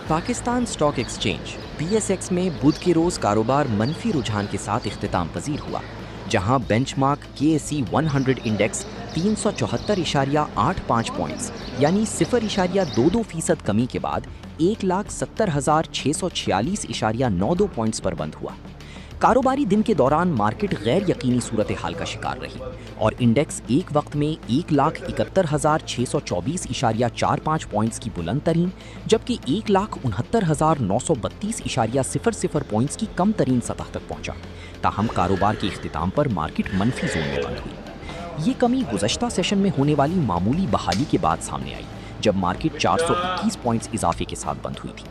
Pakistan stock exchange (PSX) में बुध के रोज कारोबार मनफी रुझान के साथ इख्तिताम पजीर हुआ, जहां बेंचमार्क KSE 100 इंडेक्स 374.85 पॉइंट्स यानी 0.22% कमी के बाद 1,70,646.92 पॉइंट्स पर बंद हुआ। कारोबारी दिन के दौरान मार्केट गैर यकीनी सूरत हाल का शिकार रही और इंडेक्स एक वक्त में 1,71,624.45 पॉइंट्स की बुलंद तरीन, जबकि 1,69,932.00 पॉइंट्स की कम तरीन सतह तक पहुंचा। ताहम कारोबार के इख्तिताम पर मार्केट मनफी जोन में बंद हुई। ये कमी गुज़श्ता सेशन में होने वाली मामूली बहाली के बाद सामने आई, जब मार्केट 421 पॉइंट्स इजाफे के साथ बंद हुई थी।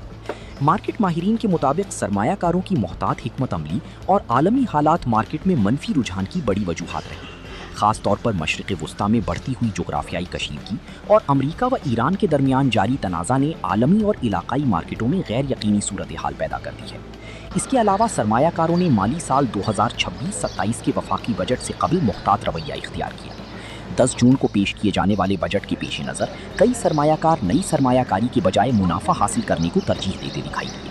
मार्केट माहिरीन के मुताबिक सरमायाकारों की मोहतात हिकमत अमली और आलमी हालात मार्केट में मनफी रुझान की बड़ी वजूहात रही, ख़ास तौर पर मशरिक़ वुस्ता में बढ़ती हुई जोग्राफियाई कशीदगी और अमरीका व ईरान के दरमियान जारी तनाज़ा ने आलमी और इलाकाई मार्केटों में गैर यकीनी सूरत हाल पैदा कर दी है। इसके अलावा सरमायाकारों ने माली साल 2026-27 के वफाकी बजट से कबल मुख्तात रवैया इख्तियार किया। 10 जून को पेश किए जाने वाले बजट के पेश नज़र कई सरमायाकार नई सरमायाकारी के बजाय मुनाफा हासिल करने को तरजीह देते दिखाई दिए।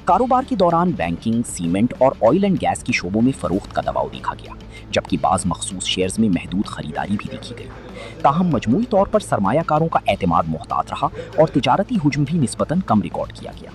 कारोबार के दौरान बैंकिंग, सीमेंट और ऑयल एंड गैस की शोबों में फ़रोख्त का दबाव देखा गया, जबकि बाज़ मखसूस शेयर्स में महदूद खरीदारी भी देखी गई। ताहम मजमूई तौर पर सरमायाकारों का एतमाद मुहतात रहा और तिजारती हुज्म भी निस्बतन कम रिकॉर्ड किया गया।